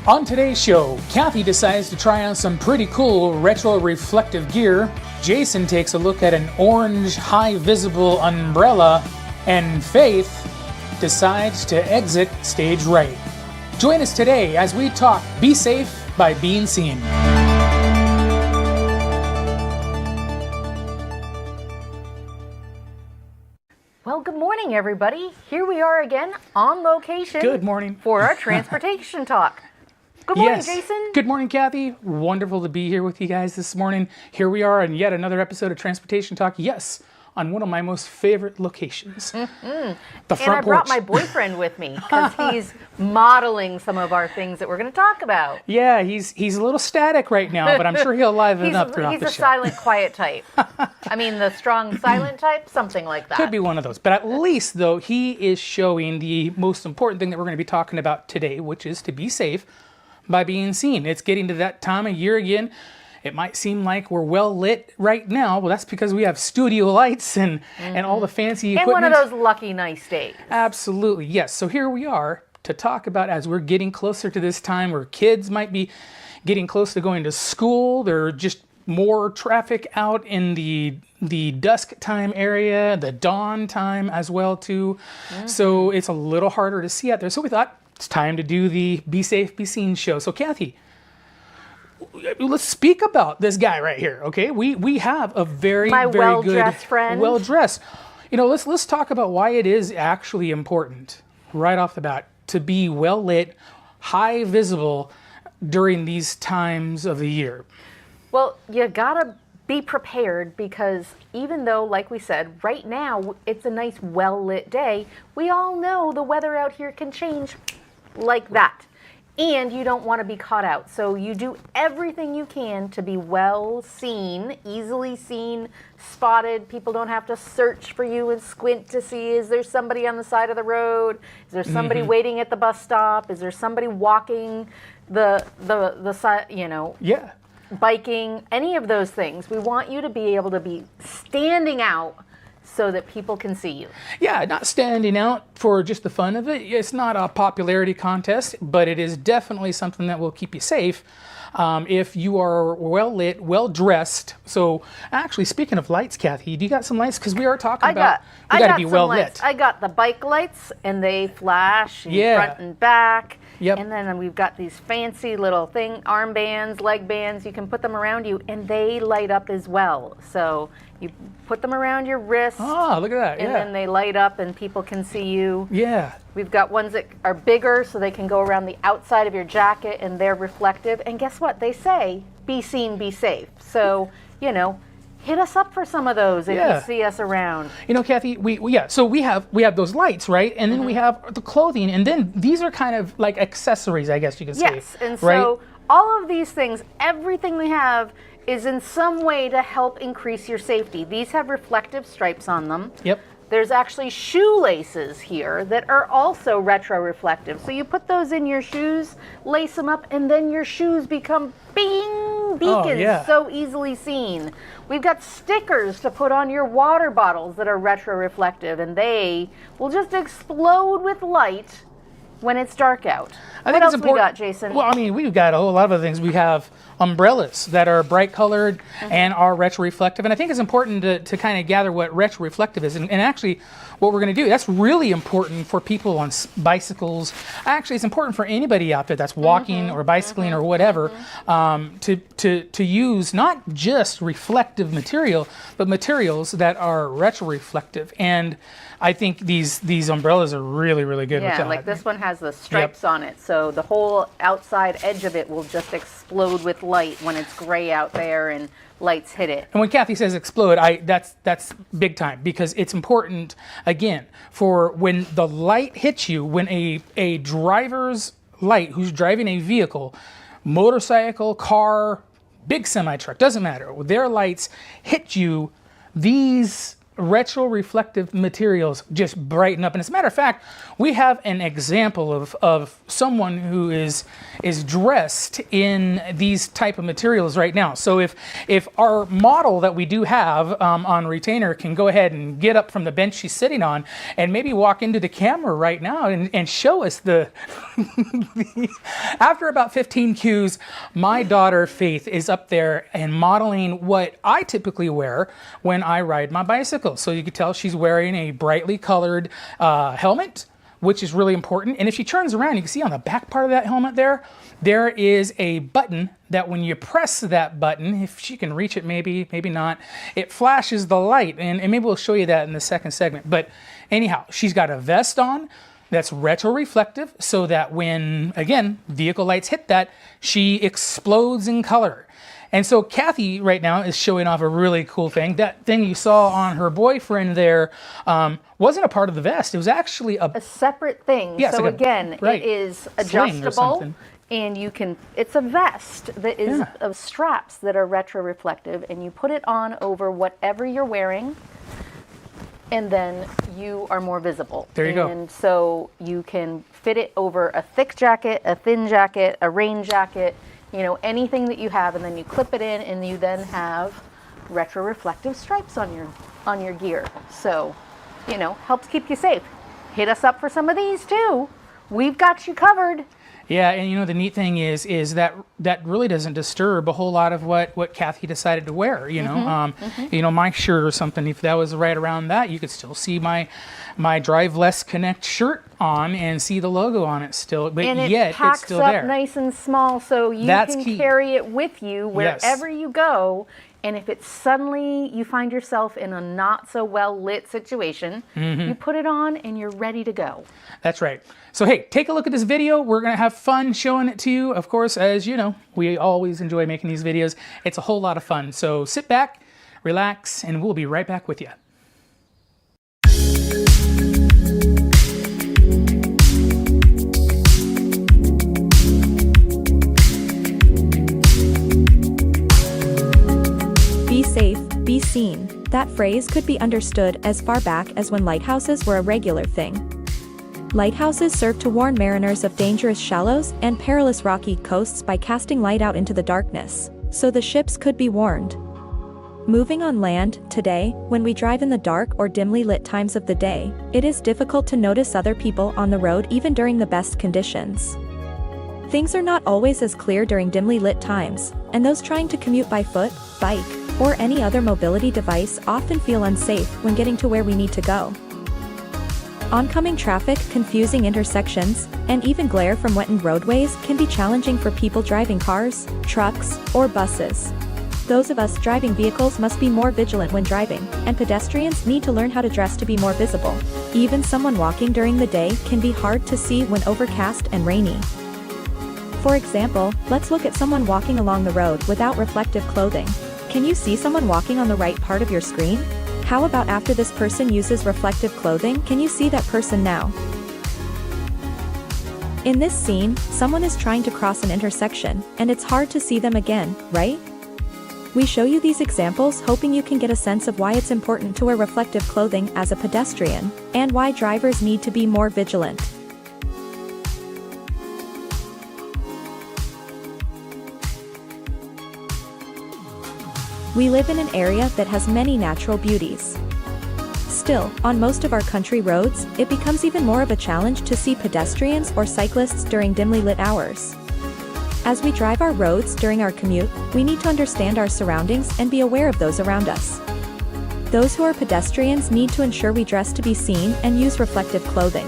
On today's show, Kathy decides to try on some pretty cool retro reflective gear, Jason takes a look at an orange high visible umbrella, and Faith decides to exit stage right. Join us today as we talk Be Safe by Being Seen. Well, good morning, everybody. Here we are again on location. Good morning. For our transportation talk. Good morning, Yes. Jason. Good morning, Kathy. Wonderful to be here with you guys this morning. Here we are on yet another episode of Transportation Talk. Yes, on one of my most favorite locations. The front And I brought porch. my boyfriend with me because he's modeling some of our things that we're going to talk about. Yeah, he's a little static right now, but I'm sure he'll liven up throughout He's the a show. silent, quiet type. I mean, the strong, silent type, something like that. Could be one of those. But at least, though, he is showing the most important thing that we're going to be talking about today, which is to be safe by being seen. It's getting to that time of year again. It might seem like we're well lit right now. Well, that's because we have studio lights and all the fancy And equipment. one of those lucky nice days. Absolutely, yes. So here we are to talk about, as we're getting closer to this time where kids might be getting close to going to school. There are just more traffic out in the dusk time area, the dawn time as well too. So it's a little harder to see out there. So we thought it's time to do the Be Safe, Be Seen show. So Kathy, let's speak about this guy right here, okay? We have a very, My very well-dressed good, friend. well-dressed. You know, let's talk about why it is actually important right off the bat to be well lit, high visible during these times of the year. Well, you gotta be prepared because even though, like we said, right now it's a nice, well-lit day, we all know the weather out here can change like that. And you don't want to be caught out. So you do everything you can to be well seen, easily seen, spotted. People don't have to search for you and squint to see, is there somebody on the side of the road? Is there somebody waiting at the bus stop? Is there somebody walking the side, you know, Yeah. biking, any of those things? We want you to be able to be standing out so that people can see you. Yeah, not standing out for just the fun of it. It's not a popularity contest, but it is definitely something that will keep you safe if you are well lit, well dressed. So, actually, speaking of lights, Kathy, do you got some lights? Because we are talking about you got to be some well lights. lit. I got the bike lights, and they flash in Yeah. front and back. Yep. And then we've got these fancy little armbands, leg bands. You can put them around you, and they light up as well. So you put them around your wrist, Ah, look at that. and Yeah. then they light up, and people can see you. Yeah. We've got ones that are bigger, so they can go around the outside of your jacket, and they're reflective. And guess what? They say, be seen, be safe. So, you know, hit us up for some of those if Yeah. you see us around. You know, Kathy, so we have those lights, right? And then we have the clothing, and then these are kind of like accessories, I guess you could say. Yes, and right? so all of these things, everything we have is in some way to help increase your safety. These have reflective stripes on them. Yep. There's actually shoelaces here that are also retro-reflective. So you put those in your shoes, lace them up, and then your shoes become beacons, yeah. so easily seen. We've got stickers to put on your water bottles that are retro-reflective, and they will just explode with light when it's dark out. I What think else it's we important. got, Jason? Well, I mean, we've got a whole lot of other things. We have umbrellas that are bright colored and are retro-reflective. And I think it's important to kind of gather what retro-reflective is. And actually, what we're going to do, that's really important for people on bicycles. Actually, it's important for anybody out there that's walking or bicycling or whatever to use not just reflective material, but materials that are retro-reflective. And I think these umbrellas are really, really good with Yeah, that. like this one has the stripes on it, so the whole outside edge of it will just explode with light when it's gray out there and lights hit it. And when Kathy says explode, that's big time, because it's important, again, for when the light hits you, when a driver's light who's driving a vehicle, motorcycle, car, big semi-truck, doesn't matter, their lights hit you, these retroreflective materials just brighten up. And as a matter of fact, we have an example of someone who is dressed in these type of materials right now. So if our model that we do have on retainer can go ahead and get up from the bench she's sitting on and maybe walk into the camera right now and show us the after about 15 cues, my daughter Faith is up there and modeling what I typically wear when I ride my bicycle. So you can tell she's wearing a brightly colored helmet, which is really important. And if she turns around, you can see on the back part of that helmet there is a button that when you press that button, if she can reach it, maybe not, it flashes the light. And maybe we'll show you that in the second segment. But anyhow, she's got a vest on that's retroreflective so that when, again, vehicle lights hit that, she explodes in color. And so Kathy right now is showing off a really cool thing. That thing you saw on her boyfriend there wasn't a part of the vest. It was actually a separate thing. Yeah, so like again, right, it is sling or adjustable, something. and you can. It's a vest that is of straps that are retroreflective, and you put it on over whatever you're wearing, and then you are more visible. There you go. And so you can fit it over a thick jacket, a thin jacket, a rain jacket. You know, anything that you have, and then you clip it in, and you then have retroreflective stripes on your gear. So, you know, helps keep you safe. Hit us up for some of these too. We've got you covered. Yeah, and you know the neat thing is that really doesn't disturb a whole lot of what Kathy decided to wear. You know, you know, my shirt or something. If that was right around that, you could still see my Drive Less Connect shirt on and see the logo on it still. But and yet packs it's still up there. nice and small, so you That's can key. carry it with you wherever Yes. you go. And if it's suddenly you find yourself in a not so well lit situation, you put it on and you're ready to go. That's right. So hey, take a look at this video. We're gonna have fun showing it to you. Of course, as you know, we always enjoy making these videos. It's a whole lot of fun. So sit back, relax, and we'll be right back with you. Be safe, be seen. That phrase could be understood as far back as when lighthouses were a regular thing. Lighthouses served to warn mariners of dangerous shallows and perilous rocky coasts by casting light out into the darkness, so the ships could be warned. Moving on land, today, when we drive in the dark or dimly lit times of the day, it is difficult to notice other people on the road even during the best conditions. Things are not always as clear during dimly lit times, and those trying to commute by foot, bike, or any other mobility device often feel unsafe when getting to where we need to go. Oncoming traffic, confusing intersections, and even glare from wetted roadways can be challenging for people driving cars, trucks, or buses. Those of us driving vehicles must be more vigilant when driving, and pedestrians need to learn how to dress to be more visible. Even someone walking during the day can be hard to see when overcast and rainy. For example, let's look at someone walking along the road without reflective clothing. Can you see someone walking on the right part of your screen? How about after this person uses reflective clothing, can you see that person now? In this scene, someone is trying to cross an intersection, and it's hard to see them again, right? We show you these examples hoping you can get a sense of why it's important to wear reflective clothing as a pedestrian, and why drivers need to be more vigilant. We live in an area that has many natural beauties. Still, on most of our country roads, it becomes even more of a challenge to see pedestrians or cyclists during dimly lit hours. As we drive our roads during our commute, we need to understand our surroundings and be aware of those around us. Those who are pedestrians need to ensure we dress to be seen and use reflective clothing.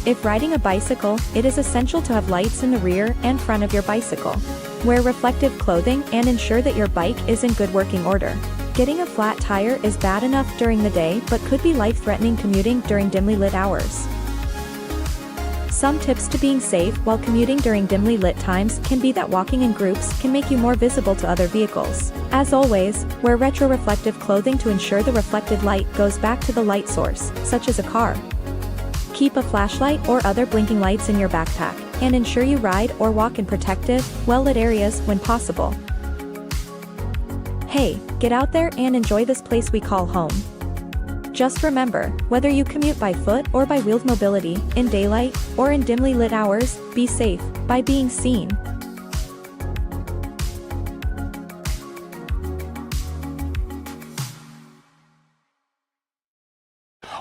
If riding a bicycle, it is essential to have lights in the rear and front of your bicycle. Wear reflective clothing and ensure that your bike is in good working order. Getting a flat tire is bad enough during the day but could be life-threatening commuting during dimly lit hours. Some tips to being safe while commuting during dimly lit times can be that walking in groups can make you more visible to other vehicles. As always, wear retroreflective clothing to ensure the reflected light goes back to the light source, such as a car. Keep a flashlight or other blinking lights in your backpack, and ensure you ride or walk in protected, well-lit areas when possible. Hey, get out there and enjoy this place we call home. Just remember, whether you commute by foot or by wheeled mobility, in daylight or in dimly lit hours, be safe by being seen.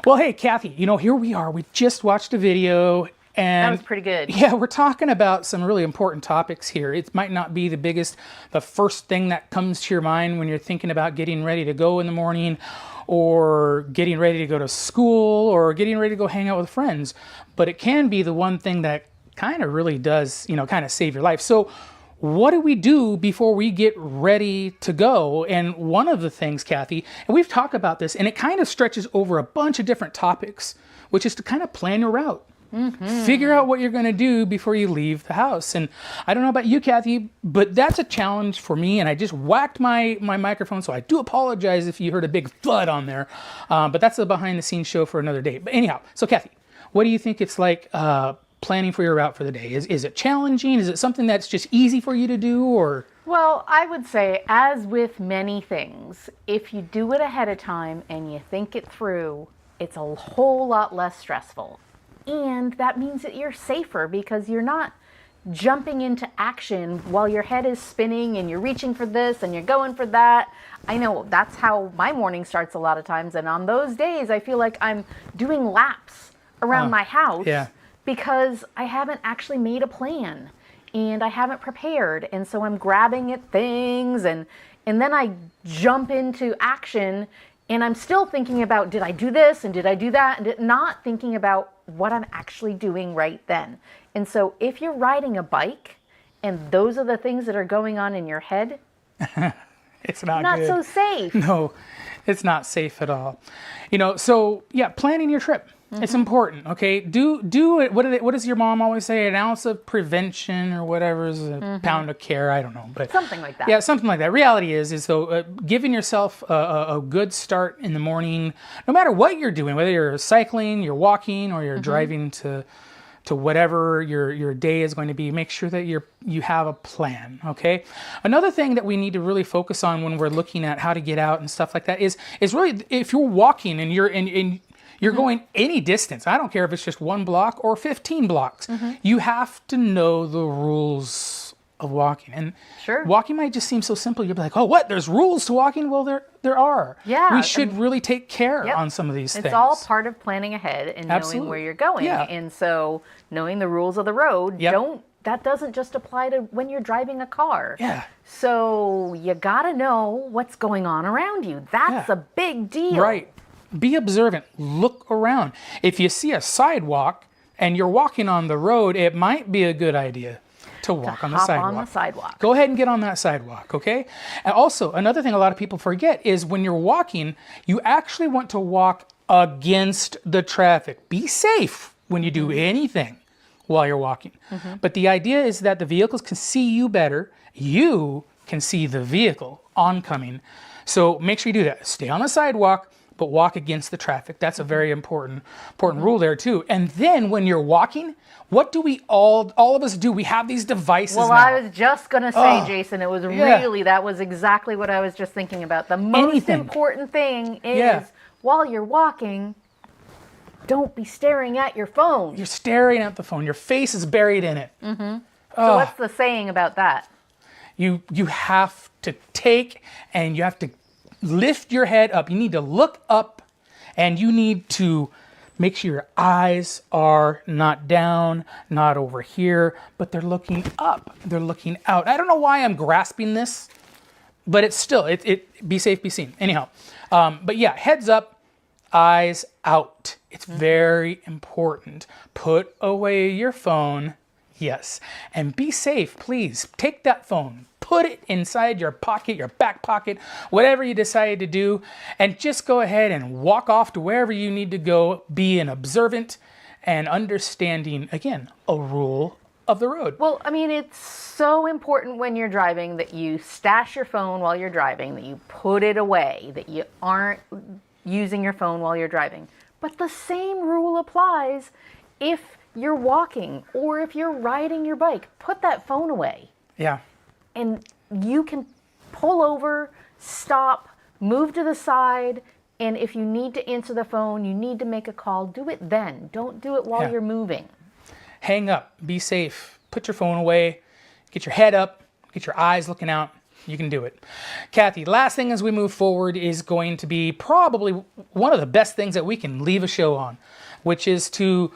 Well, hey, Kathy, here we are. We just watched a video and That was pretty good. yeah, we're talking about some really important topics here. It might not be the first thing that comes to your mind when you're thinking about getting ready to go in the morning or getting ready to go to school or getting ready to go hang out with friends, but it can be the one thing that kind of really does, kind of save your life. So what do we do before we get ready to go? And one of the things, Kathy, and we've talked about this, and it kind of stretches over a bunch of different topics, which is to kind of plan your route. Figure out what you're going to do before you leave the house. And I don't know about you, Kathy, but that's a challenge for me. And I just whacked my microphone, so I do apologize if you heard a big thud on there. But that's a behind the scenes show for another day. But anyhow, so Kathy, what do you think it's like planning for your route for the day? Is it challenging? Is it something that's just easy for you to do, or? Well, I would say, as with many things, if you do it ahead of time and you think it through, it's a whole lot less stressful. And that means that you're safer because you're not jumping into action while your head is spinning and you're reaching for this and you're going for that. I know that's how my morning starts a lot of times. And on those days, I feel like I'm doing laps around my house because I haven't actually made a plan and I haven't prepared. And so I'm grabbing at things and then I jump into action. And I'm still thinking about, did I do this and did I do that? And not thinking about what I'm actually doing right then. And so if you're riding a bike and those are the things that are going on in your head, it's not good. So safe. No, it's not safe at all. So yeah, planning your trip. It's important. Okay, do it. What does your mom always say? An ounce of prevention or whatever is a pound of care. I don't know, but Something like that. Yeah, something like that. Reality is though giving yourself a good start in the morning, no matter what you're doing, whether you're cycling, you're walking, or you're driving to whatever your day is going to be. Make sure that you have a plan. Okay. Another thing that we need to really focus on when we're looking at how to get out and stuff like that is really if you're walking and you're going any distance. I don't care if it's just 1 block or 15 blocks. You have to know the rules of walking. And Sure. walking might just seem so simple. You'll be like, oh, what? There's rules to walking? Well, there are. Yeah. We should really take care Yep. on some of these things. It's all part of planning ahead and knowing Absolutely. where you're going. Yeah. And so knowing the rules of the road, Yep. that doesn't just apply to when you're driving a car. Yeah. So you gotta know what's going on around you. That's Yeah. a big deal. Right. Be observant. Look around. If you see a sidewalk and you're walking on the road, it might be a good idea to walk on the Hop sidewalk. on the sidewalk. Go ahead and get on that sidewalk, okay? And also, another thing a lot of people forget is when you're walking, you actually want to walk against the traffic. Be safe when you do anything while you're walking. But the idea is that the vehicles can see you better. You can see the vehicle oncoming. So make sure you do that. Stay on the sidewalk, but walk against the traffic. That's a very important rule there too. And then when you're walking, what do we all of us do? We have these devices Well, now. I was just going to say, Jason, it was that was exactly what I was just thinking about. The most Anything. important thing is Yeah. while you're walking, don't be staring at your phone. You're staring at the phone. Your face is buried in it. So what's the saying about that? You have to take and you have to lift your head up. You need to look up and you need to make sure your eyes are not down, not over here, but they're looking up. They're looking out. I don't know why I'm grasping this, but it's still, be safe, be seen. Anyhow, but yeah, heads up, eyes out. It's very important. Put away your phone. Yes. And be safe, please. Take that phone, put it inside your pocket, your back pocket, whatever you decide to do, and just go ahead and walk off to wherever you need to go. Be an observant and understanding, again, a rule of the road. Well, I mean, it's so important when you're driving that you stash your phone while you're driving, that you put it away, that you aren't using your phone while you're driving. But the same rule applies if you're walking or if you're riding your bike. Put that phone away. Yeah. And you can pull over, stop, move to the side, and if you need to answer the phone, you need to make a call, do it then. Don't do it while Yeah. you're moving. Hang up, be safe, put your phone away, get your head up, get your eyes looking out. You can do it. Kathy, last thing as we move forward is going to be probably one of the best things that we can leave a show on, which is to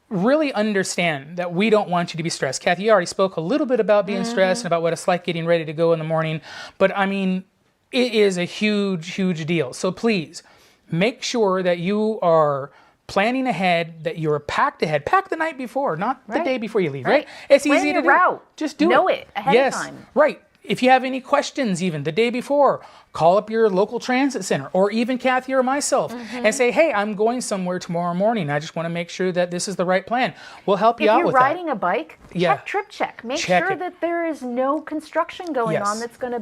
really understand that we don't want you to be stressed. Kathy, you already spoke a little bit about being stressed and about what it's like getting ready to go in the morning, but I mean, it is a huge, huge deal. So please make sure that you are planning ahead, that you're packed ahead. Pack the night before, not the Right. day before you leave, Right. right? It's Plan easy to your do. route. Just do Know it. it ahead of Yes, time. right. If you have any questions even the day before, call up your local transit center or even Kathy or myself and say, hey, I'm going somewhere tomorrow morning. I just want to make sure that this is the right plan. We'll help you If out you're with riding a bike, Yeah. check trip check. Make Check sure it. that there is no construction going Yes. on that's going to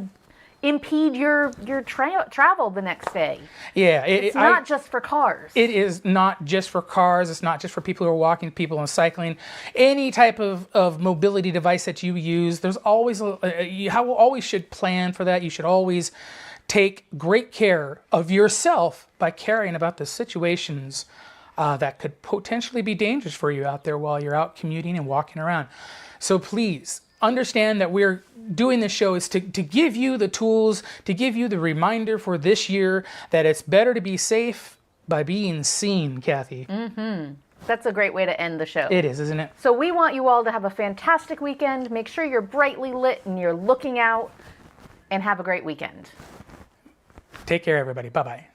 impede your travel the next day. that. Yeah. It's not just for cars. It is not just for cars. It's not just for people who are walking, people who are cycling. Any type of mobility device that you use, there's always, you always should plan for that. You should always take great care of yourself by caring about the situations that could potentially be dangerous for you out there while you're out commuting and walking around. So please understand that we're doing this show is to give you the tools, to give you the reminder for this year that it's better to be safe by being seen, Kathy. That's a great way to end the show. It is, isn't it? So we want you all to have a fantastic weekend. Make sure you're brightly lit and you're looking out, and have a great weekend. Take care, everybody. Bye-bye.